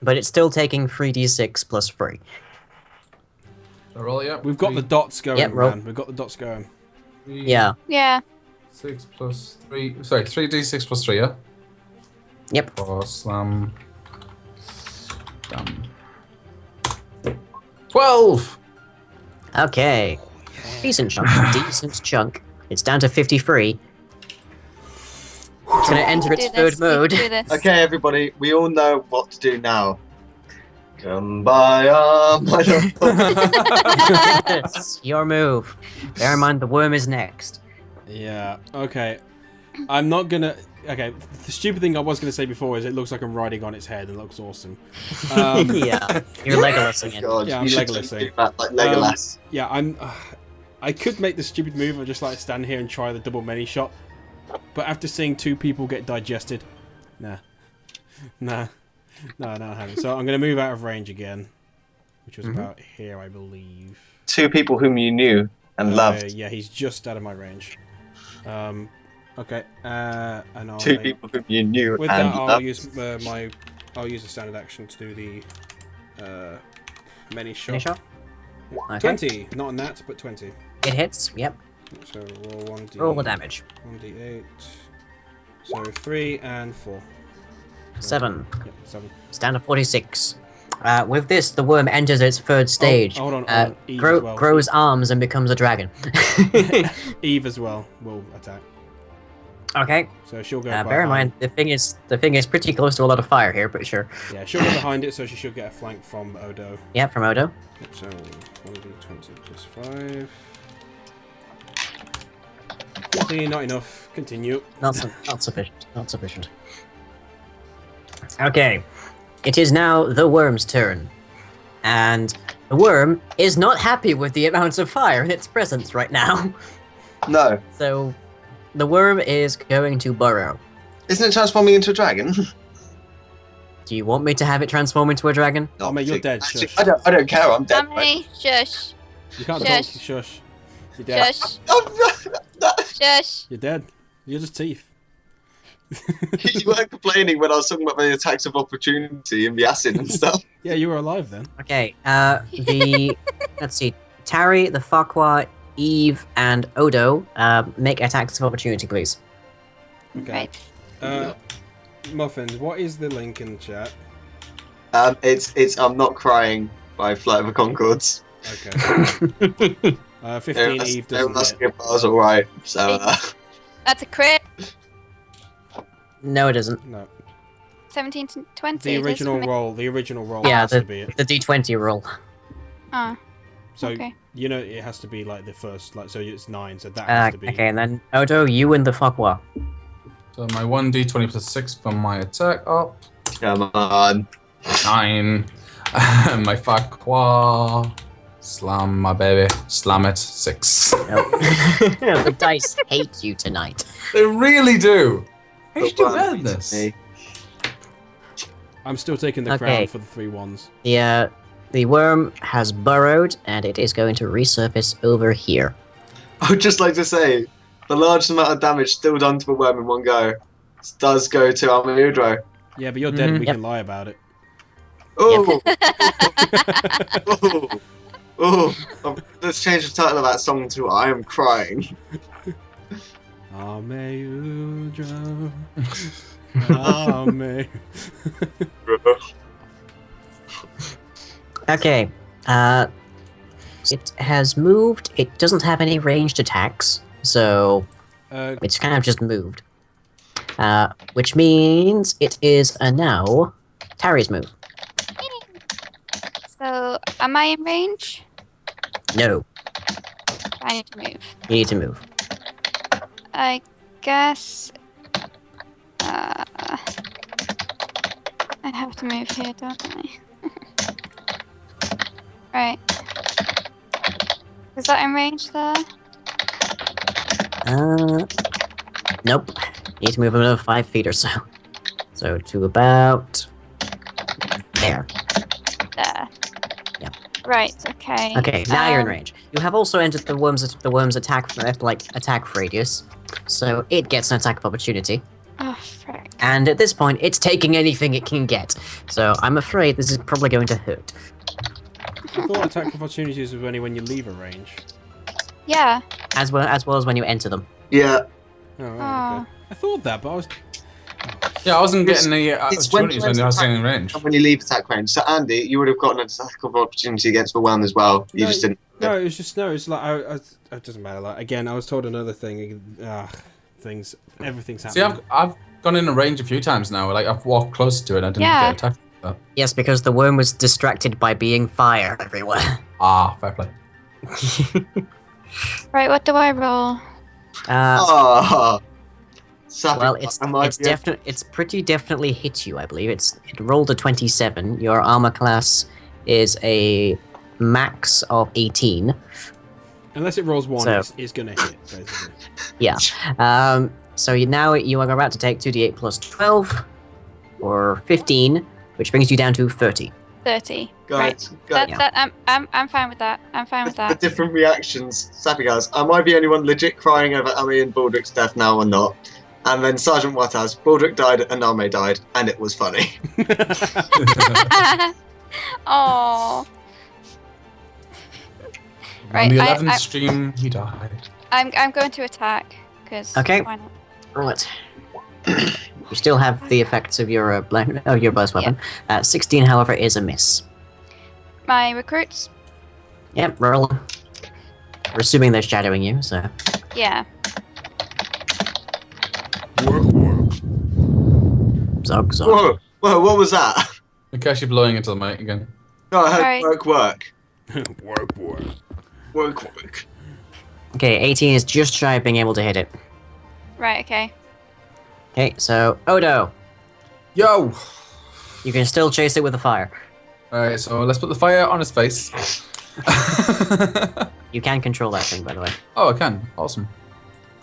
but it's still taking 3d6 plus 3. Roll it up. We've got the dots going, Yep, roll. man. We've got the dots going. Yeah. Yeah. 6 plus 3. Sorry, 3d6 plus 3, yeah? Yep. For slam. Damn. 12! Okay. Decent chunk. Decent chunk. It's down to 53. It's gonna enter its third mode. Okay, everybody, we all know what to do now. Come by, It's your move. Bear in mind, the worm is next. Yeah, okay. I'm not gonna... Okay, the stupid thing I was gonna say before is it looks like I'm riding on its head and it looks awesome. Yeah, you're Legolasing it. God, Yeah, I'm you should Legolasing. do that like Legolas. Yeah, I could make the stupid move of just like stand here and try the double many shot, but after seeing 2 people get digested, nah, not happening. So I'm gonna move out of range again, which was about here, I believe. 2 people whom you knew and loved. Yeah, he's just out of my range. Okay, and I'll 2 people whom you knew with and that, I'll loved. use I'll use a standard action to do the many shot. Any shot? Okay. 20, not on that, but 20. It hits. Yep. So roll 1d. Roll the damage. 1d8. So 3 and 4. 7. Yep, 7. It's down to 46. With this, the worm enters its third stage. hold on, Eve as well. Grows arms and becomes a dragon. Eve as well will attack. Okay. So she'll go. Bear in mind, the thing is pretty close to a lot of fire here, pretty sure. Yeah, she'll go behind it, so she should get a flank from Odo. Yeah, from Odo. Yep, so 1d20 plus 5. 14, not enough. Continue. Not sufficient. Not sufficient. Okay. It is now the worm's turn. And the worm is not happy with the amount of fire in its presence right now. No. So, the worm is going to burrow. Isn't it transforming into a dragon? Do you want me to have it transform into a dragon? Oh, mate, you're dead. Actually, Shush. I don't care. I'm dead. Mommy, shush. You can't Shush. talk. Shush. You're dead. Shush. Right? Shush. You're dead. You're just teeth. You weren't complaining when I was talking about the attacks of opportunity and the acid and stuff. Yeah, you were alive then. Okay, let's see. Tari, the Farquhar, Eve, and Odo, make attacks of opportunity, please. Okay. Right. Muffins, what is the link in the chat? It's I'm Not Crying by Flight of the Conchords. Okay. 15 Eve doesn't hit. I was alright. So That's a crit. No, it isn't. No. 17 to 20. The original doesn't it? roll. The original roll Yeah, has to be it. the D20 roll. Oh, So okay. you know it has to be like the first, like so it's 9. So that has to be. Okay, and then Odo, you and the Farquhar. So my 1d20 plus 6 for my attack up. come on. 9. My Farquhar. Slam my baby. Slam it. 6. Nope. The dice hate you tonight. They really do. How The did you do one better than beats this? me. I'm still taking the Okay. crown for the 3 ones. The worm has burrowed, and it is going to resurface over here. I would just like to say, the largest amount of damage still done to a worm in one go does go to Almudro. Yeah, but you're dead. Mhm. We Yep. can lie about it. Oh! Oh! Let's change the title of that song to I Am Crying. Ameudra. Ame. Okay, it has moved. It doesn't have any ranged attacks, so it's kind of just moved. Which means it is now Tari's move. So, am I in range? No, I need to move. you need to move. I guess. I have to move here, don't I? Right. Is that in range there? Nope. Need to move another 5 feet or so. So to about there. There. Yep. Right. Okay. Okay, now you're in range. You have also entered the worm's attack attack radius, so it gets an attack of opportunity. Oh frick. And at this point, it's taking anything it can get. So I'm afraid this is probably going to hurt. I thought attack of opportunities was only when you leave a range. Yeah. As well as when you enter them. Yeah. Oh, right, okay. I thought that, but I was... Yeah, I wasn't getting any It's when opportunities when I was getting in range. When you leave attack range. So Andy, you would have gotten an attack of opportunity against the whelm as well. You just didn't. No, it's like it doesn't matter. Like again, I was told another thing. Everything's happening. See, I've gone in a range a few times now. Like I've walked closer to it, and I didn't get attacked. So. Yes, because the worm was distracted by being fire everywhere. Ah, fair play. Right, what do I roll? Well, it's pretty definitely hit you, I believe. It rolled a 27. Your armor class is a max of 18. Unless it rolls 1, So- it's gonna hit, basically. Yeah. So now you are about to take 2d8 plus 12, or 15, which brings you down to 30. 30. Guys, I'm fine with that. I'm fine with the that. different reactions. Sappy guys, am I the only one legit crying over Ame and Baldrick's death now or not? And then Sergeant Wataz, Baldrick died and Ame died, and it was funny. Oh. On Right, the 11th stream, he died. I'm going to attack because Okay. why not? Roll it. You still have the effects of your blast weapon. 16, however, is a miss. My recruits. Yep, roll. We're assuming they're shadowing you, so. Yeah. Zog, zog. Whoa, what was that? Nakashi blowing into the mic again. No, I heard Alright. work. Okay, 18 is just shy of being able to hit it. Right. Okay. Okay, so Odo, Yo! you can still chase it with a fire. Alright, so let's put the fire on his face. You can control that thing, by the way. Oh, I can. Awesome.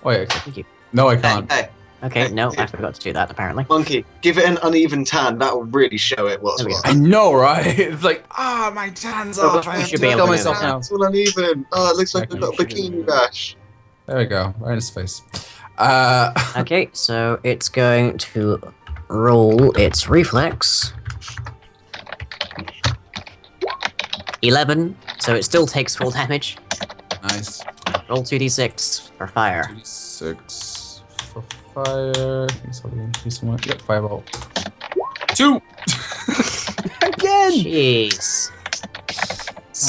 Oh, yeah. Thank you. No, I can't. Hey, Okay, no, I forgot to do that, apparently. Monkey, give it an uneven tan. That will really show it what's There we what. I know, right? It's like, my tan's Oh, off. but I you have should to be able kill to do myself that. now. It's all uneven. Oh, it looks like a Okay. little bikini bash. There we go. Right in his face. Okay, so it's going to roll its reflex. 11, so it still takes full damage. Nice. Roll 2d6 for fire. 2d6 for fire. Yep, fireball. 2! Again! Jeez.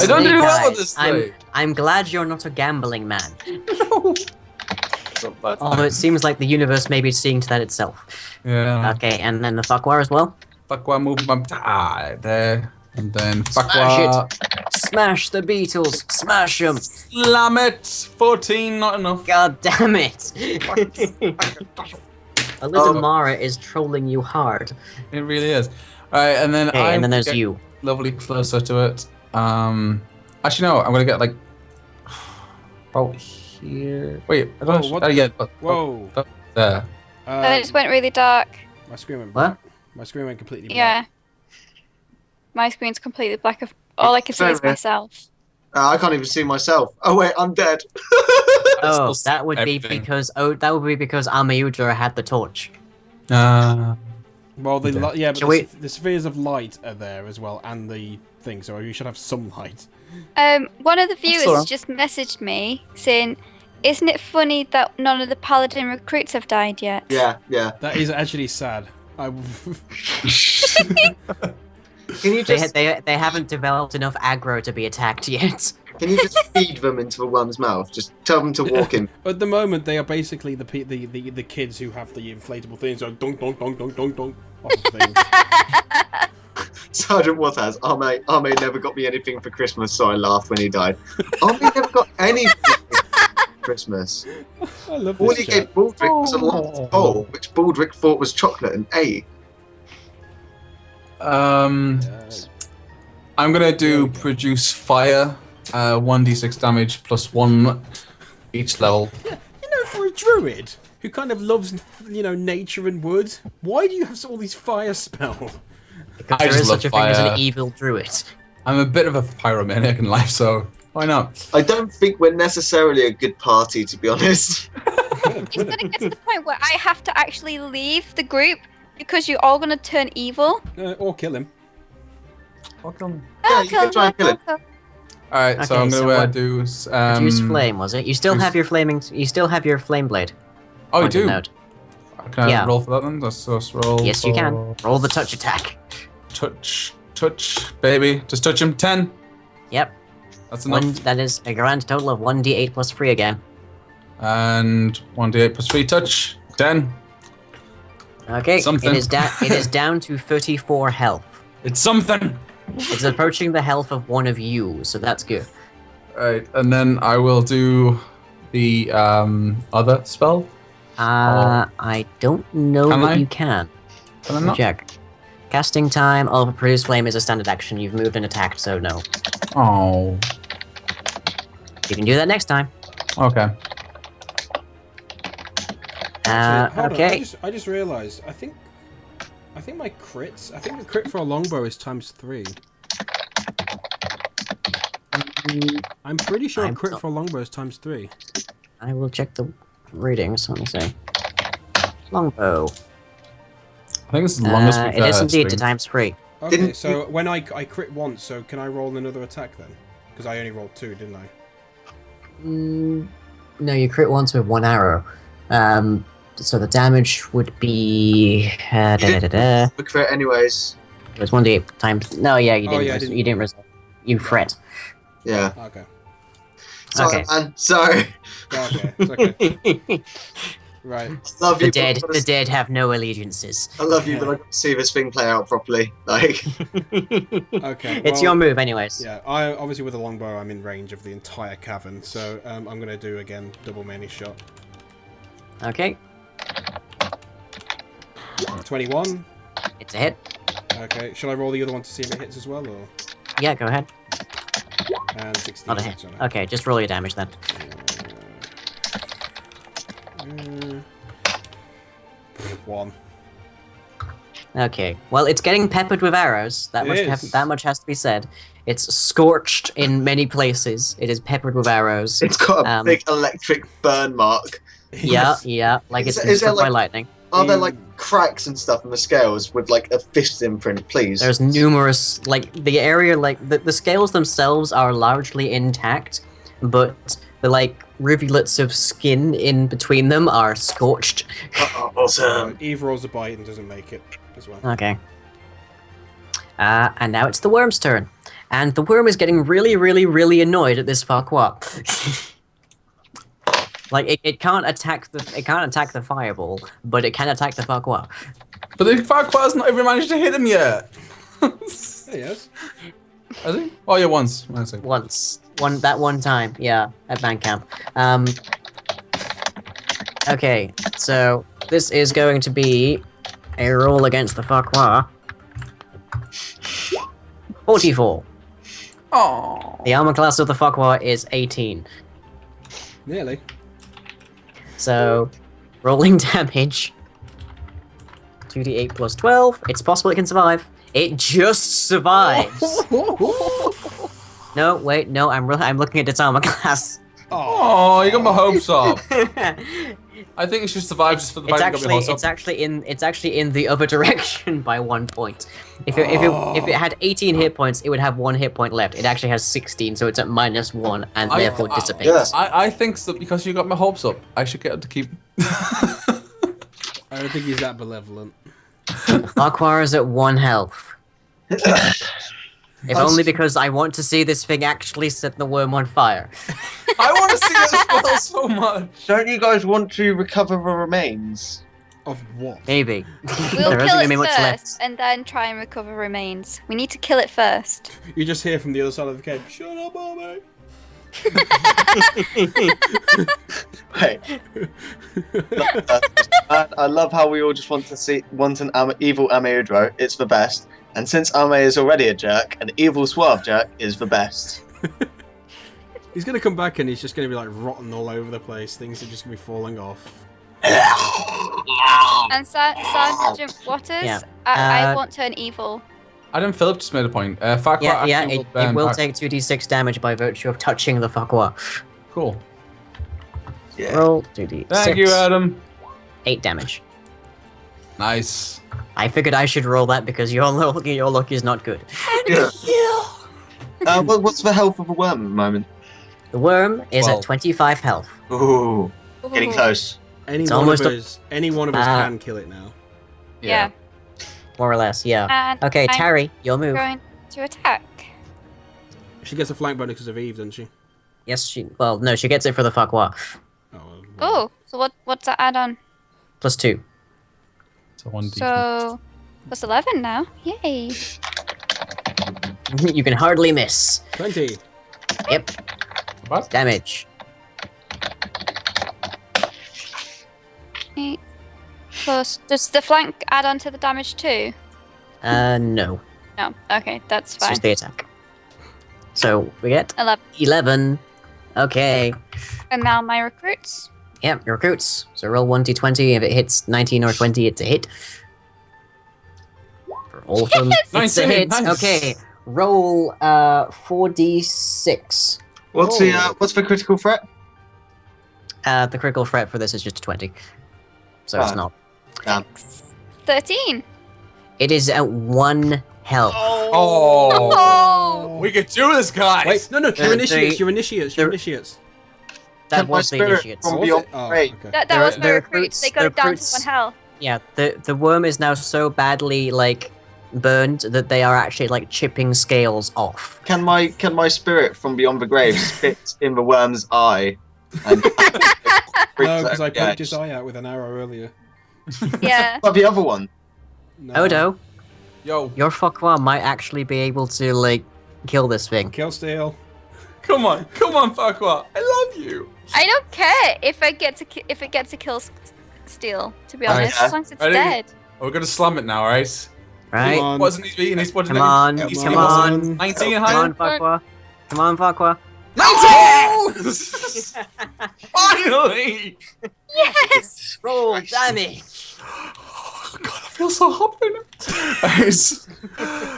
I don't do Snake well with Eyes, this thing. I'm glad you're not a gambling man. No. Although it seems like the universe may be seeing to that itself. Yeah. Okay, and then the Fuckwar as well. Fuckwar move my there. And then Smash Fuckwa. Smash the Beatles! Smash them! Slam it! 14, not enough. God damn it! A little Mara is trolling you hard. It really is. Alright, and then Okay, and then there's you. Lovely closer to it. Actually, no, I'm gonna get like. About here. Wait, I don't. what? Yeah. Whoa. There. Then it just went really dark. My screen went What? black. My screen went completely black. Yeah. My screen's completely black. All I can see is Fair. myself. I can't even see myself. Oh wait, I'm dead. Oh, Still that would be everything. because Amayudra had the torch. Well, the Yeah. yeah, but Shall we- the spheres of light are there as well, and the thing. So you should have some light. One of the viewers alright. just messaged me saying, "Isn't it funny that none of the paladin recruits have died yet?" Yeah. That is actually sad. Can you just They haven't developed enough aggro to be attacked yet. feed them into the worm's mouth? Just tell them to walk in. At the moment, they are basically the kids who have the inflatable things, so donk donk donk donk donk donk off of things. Sergeant Wataz, Ame never got me anything for Christmas, so I laughed when he died. Ame never got anything for Christmas. I love All this he chat. gave Baldrick was a large bowl, which Baldrick thought was chocolate and ate. Uh, I'm gonna There do we go. produce fire, 1d6 damage plus 1 each level. for a druid who kind of loves, nature and wood, why do you have all these fire spells? Because I there just is such a love thing as an fire. evil druid. I'm a bit of a pyromaniac in life, so why not? I don't think we're necessarily a good party, to be honest. It's gonna get to the point where I have to actually leave the group because you're all gonna turn evil. Or kill him. Welcome. Yeah, you can try and kill it. Alright, so Okay, I'm so gonna what- do. Reduce flame, was it? You still reduce- have your flaming. You still have your flame blade. Oh, you Pointed do? note. Can I Yeah. roll for that then? Let's roll. Yes, you can. for- Roll the touch attack. Touch, baby. Just touch him. 10. Yep. That's enough. That is a grand total of 1d8 plus 3 again. And 1d8 plus 3 touch. 10. Okay. Something. It is down. It is down to 34 health. It's something. It's approaching the health of one of you, so that's good. Alright, and then I will do the other spell. I don't know Can that I? you can. Can I not? Check. Casting time of produce flame is a standard action. You've moved and attacked, so no. Oh. You can do that next time. Okay. Hold on, Okay. I just realised. I think my crits. I think the crit for a longbow is ×3. I'm pretty sure a I'm crit not- for a longbow is ×3. I will check the readings. Let me see. Longbow. I think it's the longest we've It is indeed to streamed. ×3. Okay, Didn't so when I crit once, so can I roll another attack then? Because I only rolled 2, didn't I? No, you crit once with 1 arrow. So the damage would be. It The crit, anyways. was 1d8 times. No, yeah, you Oh, didn't. yeah, I didn't- You didn't resolve. You fret. Yeah. Okay. Sorry, Okay. man. Sorry. Okay. It's okay. Right. Love you. The dead. but I The dead have no allegiances. love you, Yeah. but I can't see this thing play out properly. Like, Okay. It's well, your move, anyways. Yeah, I obviously with a longbow I'm in range of the entire cavern, so I'm gonna do again double melee shot. Okay, 21. it's a hit. Okay, shall I roll the other one to see if it hits as well, or Yeah, go ahead. and 16? Not a hit. sorry. Okay, just roll your damage then. Uh, 1. Okay. Well, it's getting peppered with arrows. That It much. is. That much has to be said. It's scorched in many places. It is peppered with arrows. it's got a Um, big electric burn mark. Yeah, yeah. Like Is it's there- been is there, struck by like- lightning. Are there like cracks and stuff in the scales with like a fist imprint, please? There's numerous, like, the area, like, the scales themselves are largely intact, but the, like, rivulets of skin in between them are scorched. Awesome. Eve rolls a bite and doesn't make it as well. Okay. And now it's the worm's turn. And the worm is getting really, really, really annoyed at this Farquhar. Like, it can't attack the fireball, but it can attack the Farquhar. But the Farquhar's not even managed to hit him yet. There he is. Has he? Oh yeah, once. I see. That one time, yeah, at band camp. Okay, so this is going to be a roll against the Farquhar. 44. Oh. The armor class of the Farquhar is 18. Nearly. So, rolling damage. 2d8 plus 12. It's possible it can survive. It just survives. No, wait, no, I'm looking at its armor class. Oh, you got my hopes up. I think it should survive just for the fact you got my hopes up. It's actually in the other direction by 1 point. If it had 18 hit points, it would have 1 hit point left. It actually has 16, so it's at -1 and therefore dissipates. Yeah. I think so because you got my hopes up. I should get to keep. I don't think he's that malevolent. Farquhar is at 1 health. If only because I want to see this thing actually set the worm on fire. I want to see it as well so much. Don't you guys want to recover the remains? Of what? Maybe. We'll There kill isn't it gonna be much first, left. and then try and recover remains. We need to kill it first. You just hear from the other side of the cave, "Shut up, mommy!" Hey. I love how we all just want an evil Ameudro. It's the best. And since Ame is already a jerk, an evil suave jerk is the best. He's gonna come back and he's just gonna be like rotten all over the place. Things are just gonna be falling off. And Sergeant Waters, Yeah. I won't turn evil. Adam Phillip just made a point. Farquhar Yeah, actually it burn will back- take 2d6 damage by virtue of touching the Farquhar. Cool. Yeah. Roll 2d6. Thank you, Adam. 8 damage. Nice. I figured I should roll that because your luck is not good. Yeah. What's the health of a worm at the moment? The worm is Well. at 25 health. Ooh, getting close. Any It's one almost of us can kill it now. Yeah. More or less, yeah. And Okay, I'm Tari, your move. going to attack. She gets a flank bonus because of Eve, doesn't she? Yes, well, no, she gets it for the Fakwa. Oh, so what's that add on? +2. So 1d. So plus 11 now. Yay. You can hardly miss. 20. Yep, What? damage. 8 plus. Does the flank add on to the damage too? No. No. Okay, that's It's fine. just the attack. So, we get 11. 11. Okay. And now my recruits. Yep, your recruits. So roll 1d20. If it hits 19 or 20, it's a hit. For all of them, it's a 19, hit. nice. Okay, roll 4d6. What's the critical threat? The critical threat for this is just a 20. So it's Ah. not. 13. It is at 1 health. Oh. We can do this, guys. Wait, no, you're initiates. the- You're initiates. You're initiates. That Can my was the spirit initiates. from Oh, was beyond it? Oh, grave? okay. That The- was my the recruits. They recruits- got the it down to recruits- 1 health. Yeah, the worm is now so badly like burned that they are actually like chipping scales off. Can my spirit from beyond the grave spit in the worm's eye? And No, because I poked his eye out with an arrow earlier. Yeah. But the other one. No. Odo, Yo, your Fakwa might actually be able to like kill this thing. Kill steal. come on, Fakwa. I love you. I don't care if it gets a kill steal. To be honest, Okay. as long as it's Ready? dead. We're gonna slam it now, right? Right? Come on. Wasn't he beating? He's Come on, he's come on. 19 and Come on, higher. Fakwa. Come on, Fakwa. 19! Finally! Yes. Roll damage. Oh, God, I feel so happy now. Guys,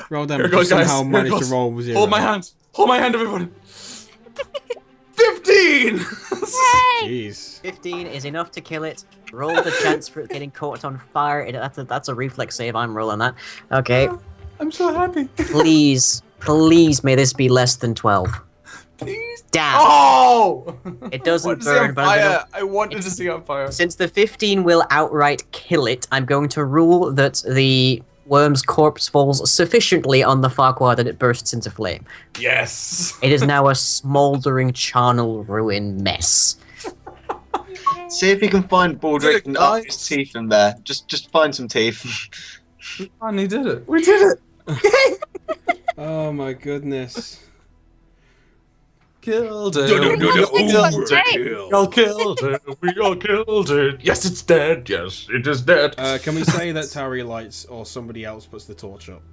Roll Here damage. goes, You guys. somehow Here managed to goes. roll with 0. hold my hand. Hold my hand, everybody. 15! Yay. Jeez. 15 is enough to kill it. Roll the chance for it getting caught on fire. That's a reflex save. I'm rolling that. Okay. I'm so happy. Please, may this be less than 12. Please. Damn. Oh! It doesn't I wanted to see on burn, but I'm gonna- fire. I wanted to see on fire. Since the 15 will outright kill it, I'm going to rule that the worm's corpse falls sufficiently on the Farquhar that it bursts into flame. Yes. It is now a smouldering charnel ruin mess. See if you can find Baldric Did it, and up guys? his teeth in there. Just find some teeth. We finally did it. We did it. Oh my goodness. Killed it. Ooh, We all killed it. We all killed it. Yes, it's dead. Yes, it is dead. Can we say that Tari lights or somebody else puts the torch up?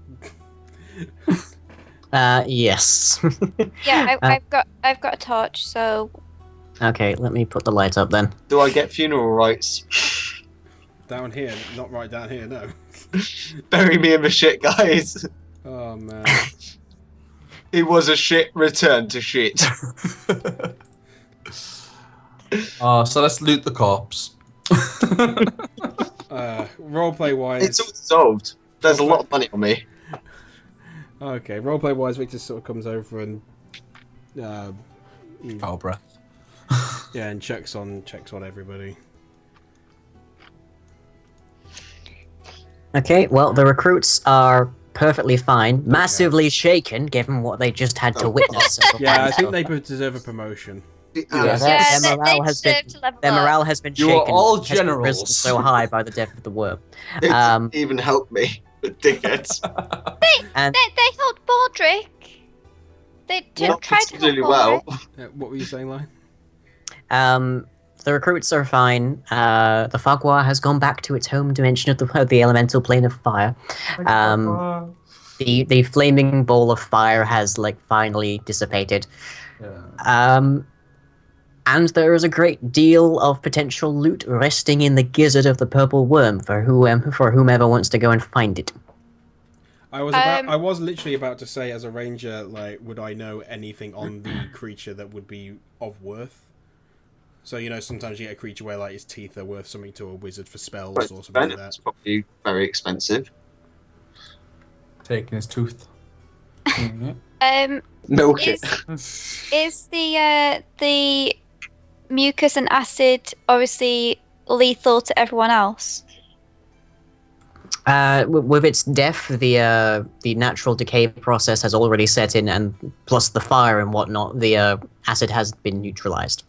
Yes. Yeah, I've got a torch, so Okay, let me put the light up then. Do I get funeral rites? Down here, not right down here, no. Bury me in the shit, guys. Oh man. It was a shit return to shit. So let's loot the corpse. Roleplay wise. It's all dissolved. There's a lot of money on me. Okay, roleplay wise, Victor sort of comes over and Foul breath. yeah, and checks on everybody. Okay, well, the recruits are perfectly fine, massively shaken given what they just had to witness. Yeah, I think they deserve a promotion. Yeah, their yeah, morale they has been deserve to level their up. morale has been You shaken. are all has been risen generals. so high by the death of the worm. It didn't even help me. The dickheads. And They helped Baldric. They did Not try to help particularly well. Baldric. What were you saying, Lai? the recruits are fine. The Fagua has gone back to its home dimension of the elemental plane of fire. The flaming ball of fire has finally dissipated. Yeah. And there is a great deal of potential loot resting in the gizzard of the purple worm for whomever wants to go and find it. I was literally about to say, as a ranger, would I know anything on the creature that would be of worth? So, you know, sometimes you get a creature where, like, its teeth are worth something to a wizard for spells But or something like It's that. probably very expensive. Taking his tooth. Milk it. Is the mucus and acid obviously lethal to everyone else? With its death, the natural decay process has already set in, and plus the fire and whatnot, the acid has been neutralized.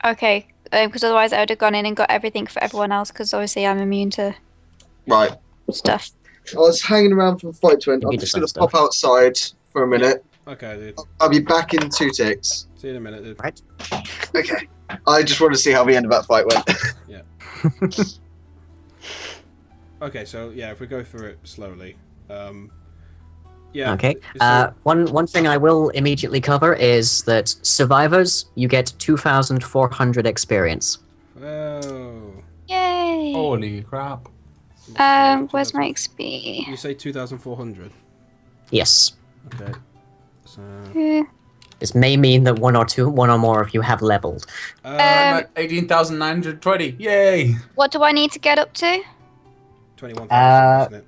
Okay, because otherwise I would have gone in and got everything for everyone else, because obviously I'm immune to Right. stuff. I was hanging around for the fight to end. I'm You just decide going to stuff. pop outside for a minute. Okay, dude. I'll be back in 2 ticks. See you in a minute, dude. Right. Okay. I just want to see how the end of that fight went. Yeah. Okay, so yeah, if we go through it slowly. Yeah. Okay. So, One thing I will immediately cover is that survivors, you get 2,400 experience. oh. Yay! Holy crap. Where's my XP? You say 2,400. Yes. Okay. So. This may mean that one or more of you have leveled. I'm at 18,920. Yay! What do I need to get up to? 21,000, isn't it?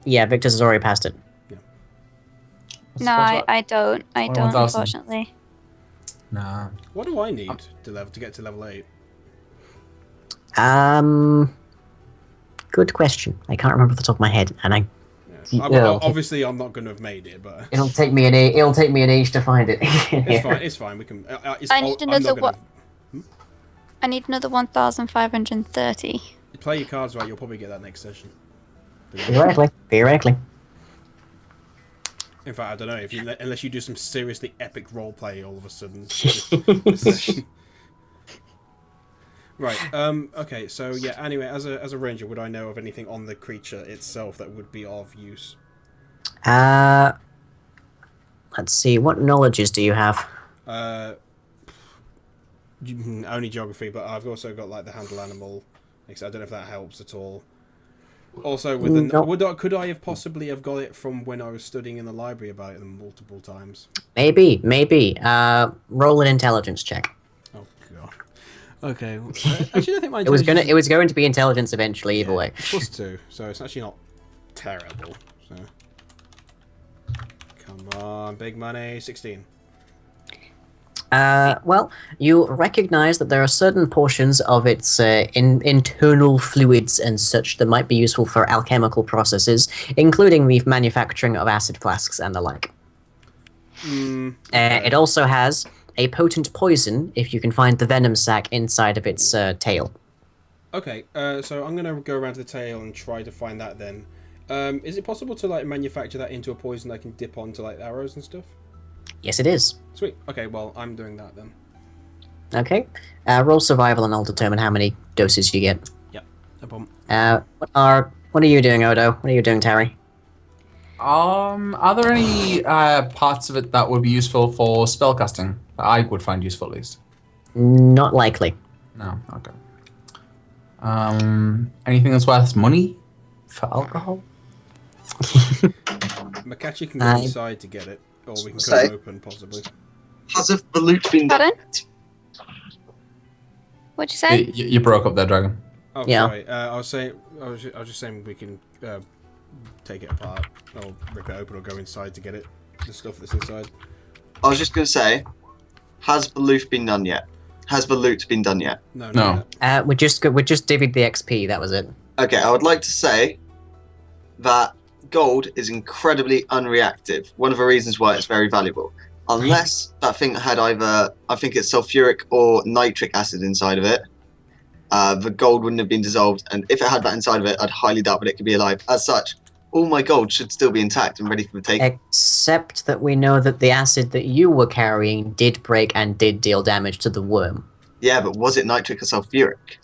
Yeah, Victor's has already passed it. No, I don't. I don't, 21,000. unfortunately. Nah. What do I need to get to level 8? Good question. I can't remember off the top of my head, and Yeah. Obviously, I'm not going to have made it, but it'll take me an age to find it. it's fine. It's fine. We can. I need another what? I need another 1,530. You play your cards right, you'll probably get that next session. Theoretically. In fact, I don't know if unless you do some seriously epic roleplay all of a sudden. this session. Right. Okay. So yeah. Anyway, as a ranger, would I know of anything on the creature itself that would be of use? Let's see. What knowledges do you have? Only geography, but I've also got like the handle animal. I don't know if that helps at all. Also, with could I have possibly have got it from when I was studying in the library about it multiple times? Maybe. Roll an intelligence check. Oh god. Okay. Actually, I think my It was going to be intelligence eventually, either way. +2, so it's actually not terrible. So, come on, big money, 16. Well, you recognize that there are certain portions of its internal fluids and such that might be useful for alchemical processes, including the manufacturing of acid flasks and the like. Okay. It also has a potent poison if you can find the venom sac inside of its tail. Okay, so I'm gonna go around to the tail and try to find that then. Is it possible to like manufacture that into a poison I can dip onto like arrows and stuff? Yes, it is. Sweet. Okay, well, I'm doing that then. Okay. Roll survival and I'll determine how many doses you get. Yep, no problem. What are you doing, Odo? What are you doing, Terry? Are there any parts of it that would be useful for spellcasting? That I would find useful, at least. Not likely. No. Okay. Anything that's worth money for alcohol? Makachi can go inside to get it, or we can cut it open, possibly. Has a balut been done? What'd you say? You broke up there, Dragon. Oh, Yeah. sorry. I was just saying we can take it apart, or rip it open, or go inside to get it. The stuff that's inside. I was just going to say, has balut been done yet? Has balut been done yet? No. We just divvied the XP. That was it. Okay, I would like to say that gold is incredibly unreactive. One of the reasons why it's very valuable. Unless that thing had either, I think it's sulfuric or nitric acid inside of it, the gold wouldn't have been dissolved. And if it had that inside of it, I'd highly doubt that it could be alive. As such, all my gold should still be intact and ready for the take. Except that we know that the acid that you were carrying did break and did deal damage to the worm. Yeah, but was it nitric or sulfuric?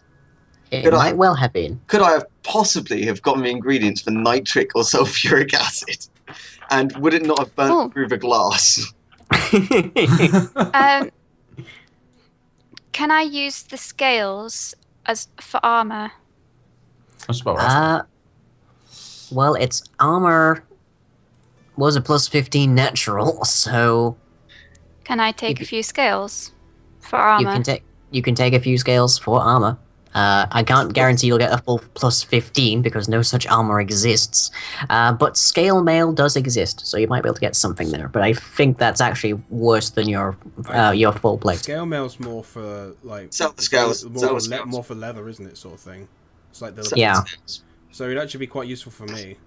It might well have been. Could I have possibly have gotten the ingredients for nitric or sulfuric acid? And would it not have burnt through the glass? Can I use the scales as for armor? That's about right. Well, its armor was a +15 natural, so Can I take a few scales for armor? you can take a few scales for armor. I can't guarantee you'll get a full plus 15 because no such armor exists. But scale mail does exist, so you might be able to get something there. But I think that's actually worse than your full plate. Scale mail's more for like Sell the scales. more for leather, isn't it? Sort of thing. It's like the Yeah. So it'd actually be quite useful for me.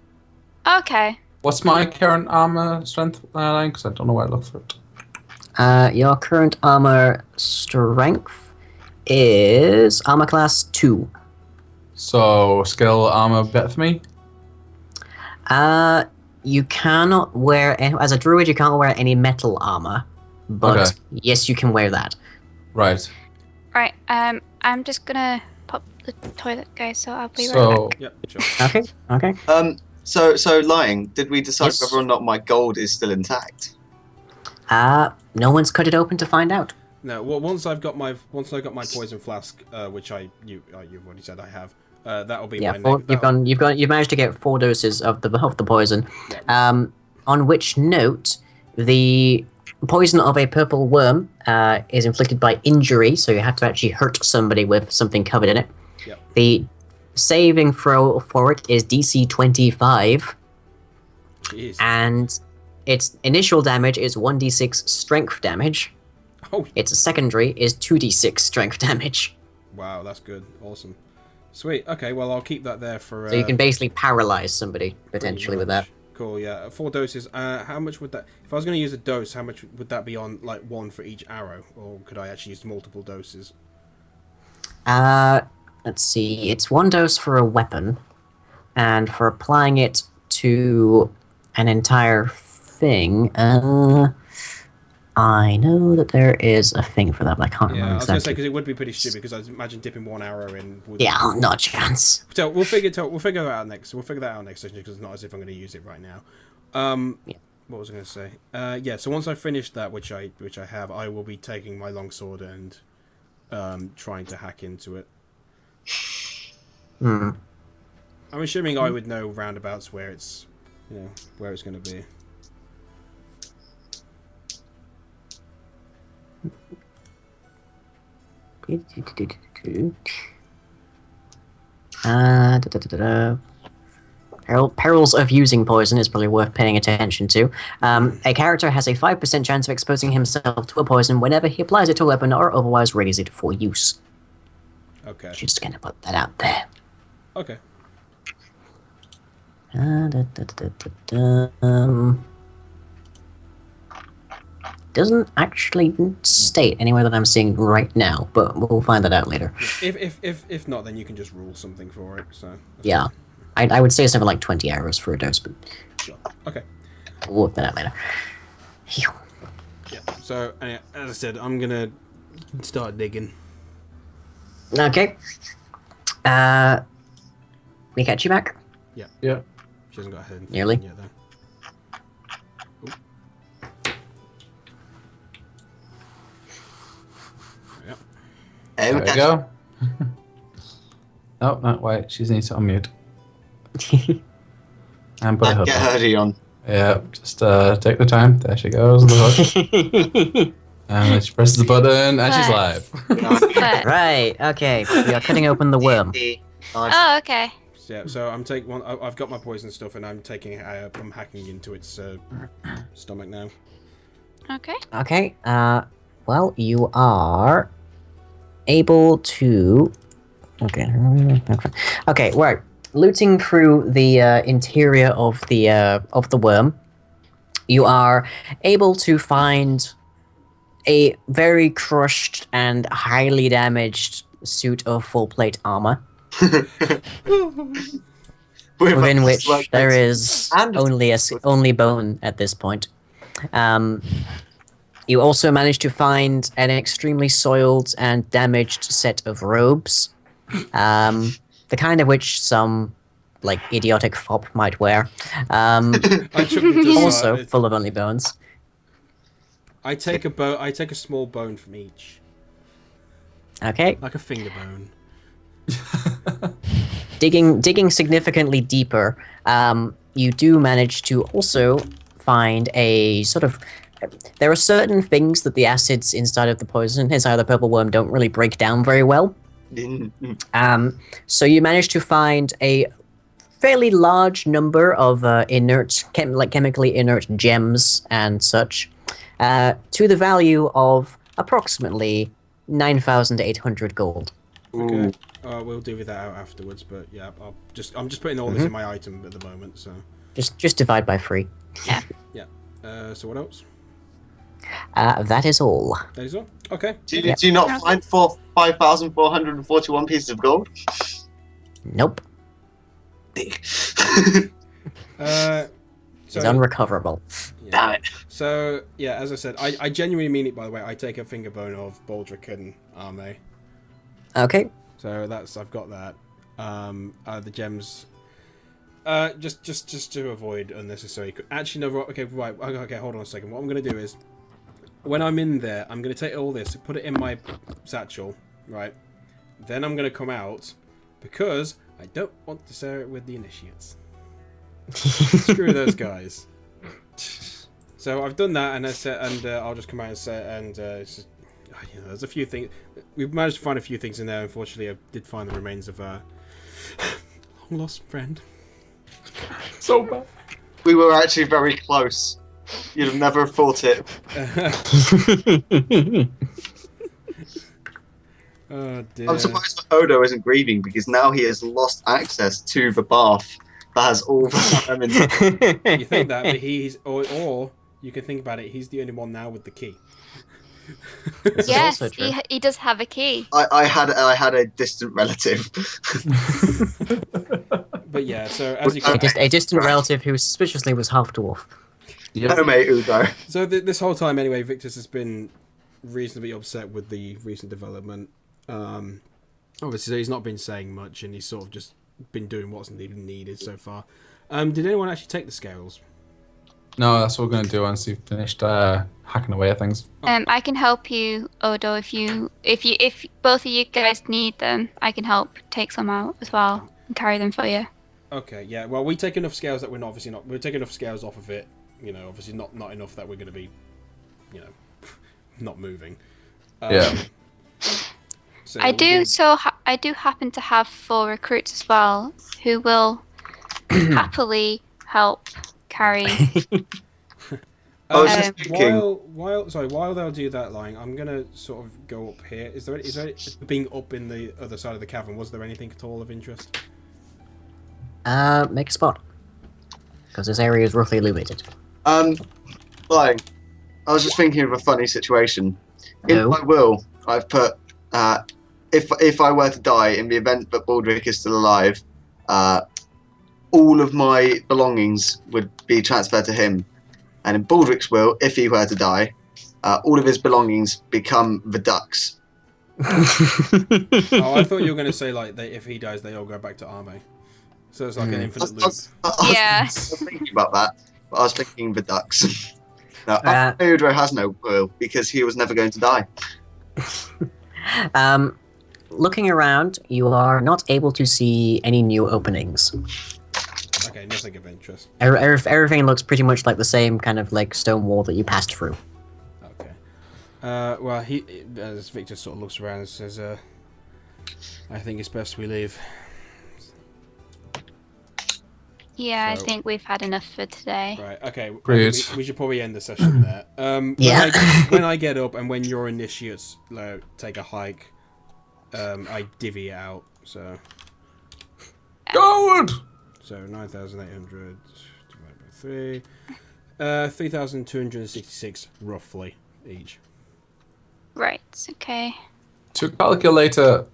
Okay. What's my current armor strength line? Because I don't know where I look for it. Your current armor strength is armor class 2. So skill armor better for me? You cannot wear as a druid. You can't wear any metal armor, but Okay. yes, you can wear that. Right. Right. I'm just gonna pop the toilet, guys. So I'll be right back. Yep. Sure. Okay. So lying. Did we decide Yes. whether or not my gold is still intact? No one's cut it open to find out. No. Well, once I got my poison flask, which you've already said I have. That'll be Yeah, my you've managed to get 4 doses of the poison. Yeah. On which note, the poison of a purple worm is inflicted by injury, so you have to actually hurt somebody with something covered in it. Yep. The saving throw for it is DC 25, Jeez. and its initial damage is 1d6 strength damage. Oh. Its secondary is 2d6 strength damage. Wow, that's good. Awesome. Sweet. Okay, well I'll keep that there for. So you can basically paralyze somebody potentially with that. much. Cool. Yeah. 4 doses. How much would that? If I was going to use a dose, how much would that be on? Like 1 for each arrow, or could I actually use multiple doses? Let's see. It's 1 dose for a weapon, and for applying it to an entire thing, I know that there is a thing for that, but I can't Yeah, remember I was going to say exactly. because it would be pretty stupid. Because I imagine dipping 1 arrow in. Would... Yeah, not a chance. So we'll figure that out next. We'll figure that out next session because it's not as if I'm going to use it right now. Yeah. What was I going to say? Yeah. So once I finish that, which I have, I will be taking my longsword and trying to hack into it. Hmm. I'm assuming I would know roundabouts where it's, where it's going to be. Perils of using poison is probably worth paying attention to. A character has a 5% chance of exposing himself to a poison whenever he applies it to a weapon or otherwise readies it for use. Okay. Just gonna put that out there. Okay. Doesn't actually state anywhere that I'm seeing right now, but we'll find that out later. If not, then you can just rule something for it. So. That's Yeah, I would say something like 20 arrows for a dose, but Sure. Okay. we'll work that out later. Phew. Yeah. So as I said, I'm gonna start digging. Okay. We catch you back? Yeah. She hasn't got her head. Nearly. Yet, though. Yep. There we go. Oh, no, wait. She needs to unmute. And put her Get hood on. Hurdy on. Yeah, just take the time. There she goes. The hook. And then she presses the button, and she's live. But, Right, okay. We are cutting open the worm. oh, okay. Yeah. So I'm taking one. I've got my poison stuff, and I'm taking. I'm hacking into its stomach now. Okay. Okay, well, you are able to... Okay, right. Looting through the interior of the worm, you are able to find a very crushed and highly damaged suit of full plate armor, within which there is only bone at this point. You also managed to find an extremely soiled and damaged set of robes, the kind of which some idiotic fop might wear. I chucked it to the Also side. full of only bones. I take a small bone from each, Okay, like a finger bone. digging significantly deeper, you do manage to also find a sort of there are certain things that the acids inside of the poison, inside of the purple worm, don't really break down very well. So you manage to find a fairly large number of chemically inert gems and such, to the value of approximately 9,800 gold. Okay. We'll divvy that out afterwards, but yeah, I'm just putting all this in my item at the moment, so. Just divide by 3. Yeah. Yeah. So what else? That is all. That is all? Okay. Do you not find 5,441 pieces of gold? Nope. So, It's unrecoverable. Yeah. damn it. So, yeah, as I said, I genuinely mean it, by the way. I take a finger bone of Baldric and Arme. Okay. So I've got that. The gems. Just to avoid unnecessary. Actually, no. Okay, right. Okay, hold on a second. What I'm gonna do is, when I'm in there, I'm gonna take all this, put it in my satchel, right? Then I'm gonna come out, because I don't want to share it with the initiates. Screw those guys. So I've done that, and I'll just come out and say, and it's just, there's a few things. We've managed to find a few things in there. Unfortunately, I did find the remains of a long lost friend. So bad. We were actually very close. You'd have never thought it. Oh dear. I'm surprised that Odo isn't grieving, because now he has lost access to the bath that has all the lemons. You think that, but he's or you can think about it. He's the only one now with the key. This is Yes, also true. he does have a key. I had a distant relative. But yeah, so as you can, A distant relative who suspiciously was half dwarf. No, mate, Udo. so this whole time anyway, Victus has been reasonably upset with the recent development. Obviously, he's not been saying much, and he's sort of just been doing what's even needed so far. Did anyone actually take the scales? No, that's what we're gonna do once you've finished hacking away at things. I can help you, Odo, if both of you guys need them. I can help take some out as well and carry them for you. Okay, yeah. Well, we take enough scales that we're taking enough scales off of it. Obviously not enough that we're going to be, not moving. Yeah. So I do happen to have 4 recruits as well who will happily help carry. I was just thinking. While they'll do that, lying, I'm gonna sort of go up here. Is there being up in the other side of the cavern? Was there anything at all of interest? Make a spot. Because this area is roughly illuminated. Like, I was just thinking of a funny situation. In my will, I've put, if I were to die in the event that Baldric is still alive, all of my belongings would be transferred to him. And in Baldric's will, if he were to die, all of his belongings become the ducks. Oh, I thought you were going to say, like, if he dies, they all go back to Arme. So it's like an infinite loop. Yeah. I was thinking about that, but I was thinking the ducks. Now, Udro has no will, because he was never going to die. Looking around, you are not able to see any new openings. Okay, nothing of interest. Everything looks pretty much like the same kind of like stone wall that you passed through. Okay. Well, as Victor sort of looks around and says, I think it's best we leave. Yeah, I think we've had enough for today. Right, okay. We Brilliant. should probably end the session there. Yeah. When I get up and when your initiates take a hike, I divvy it out, so... Good! So 9,800 divided by 3. 3,266 roughly each. Right, okay. To calculator.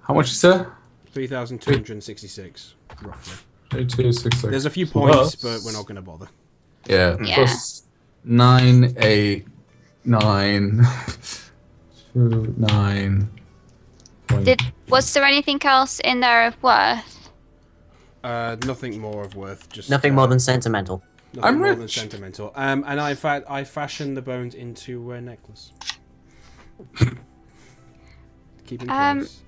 How much is it? 3,266 roughly. 3266. There's a few points, but we're not going to bother. Yeah. Yeah. Plus 989 29. Was there anything else in there of worth? Nothing more of worth. Just Nothing more than sentimental. nothing I'm more than rich. sentimental. And I fashioned the bones into a necklace. Keep in place.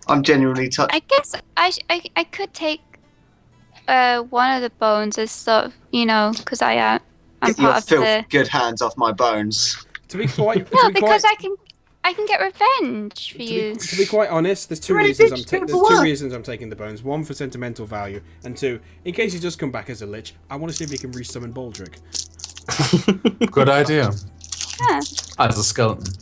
I'm genuinely touched. I guess I could take one of the bones as sort of, because I'm Get your part of the. good hands off my bones. To be quite. No, because I can get revenge for you. To be quite honest, there's two reasons I'm taking the bones. One, for sentimental value, and two, in case he does come back as a lich, I want to see if he can resummon Baldric. Good idea. Yeah. As a skeleton.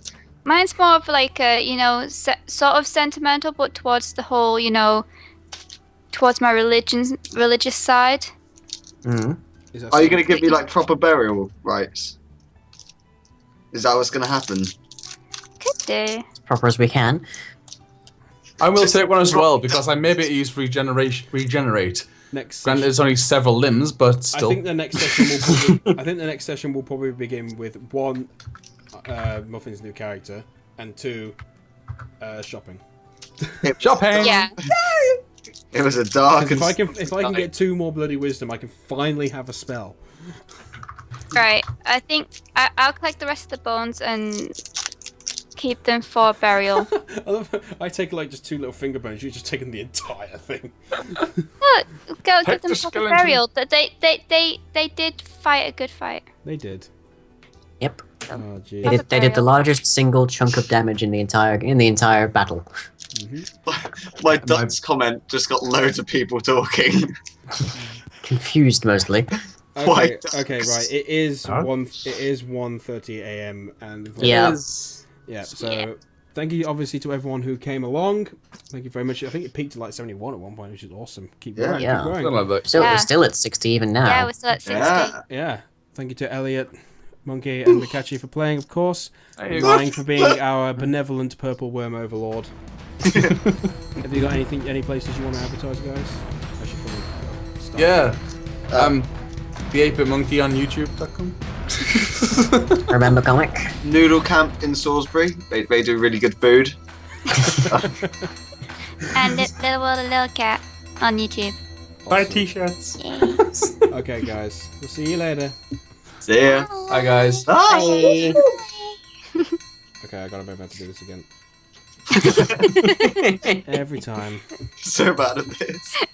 Mine's more of like a, sort of sentimental, but towards the whole, towards my religious side. Mm-hmm. Are you going to give me like proper burial rites? Is that what's going to happen? Could do. As proper as we can. I will take one as well because I may be able to use regenerate. Granted, it's only several limbs, but still. I think the next session will probably begin with one, Muffin's new character, and two, shopping. Shopping. Yeah. It was a dark. If I can get 2 more bloody wisdom, I can finally have a spell. Right. I think I'll collect the rest of the bones and keep them for burial. I take like just 2 little finger bones. You're just taking the entire thing. No, go give them proper burial. They did fight a good fight. They did. Yep. Oh, gee. They did the largest single chunk of damage in the entire battle. My Dutch comment just got loads of people talking. Confused mostly. Okay, right. It is 1:30 a.m. and Yeah. So thank you, obviously, to everyone who came along. Thank you very much. I think it peaked at like 71 at one point, which is awesome. Keep growing. Yeah. Keep growing. Something like that. So we're still at 60 even now. Yeah, we're still at 60. Yeah. Thank you to Elliot, Monkey, and Mikachi for playing, of course. Hey, Ryan for being our benevolent purple worm overlord. Have you got any places you want to advertise, guys? I should probably start. Yeah. The 8-Bit Monkey on YouTube.com. Remember comic? Noodle Camp in Salisbury. They do really good food. And little cat on YouTube. Buy t-shirts. Yes. Okay, guys. We'll see you later. See ya. Hi, guys. Bye. Okay, I gotta remember to do this again. Every time. So bad at this.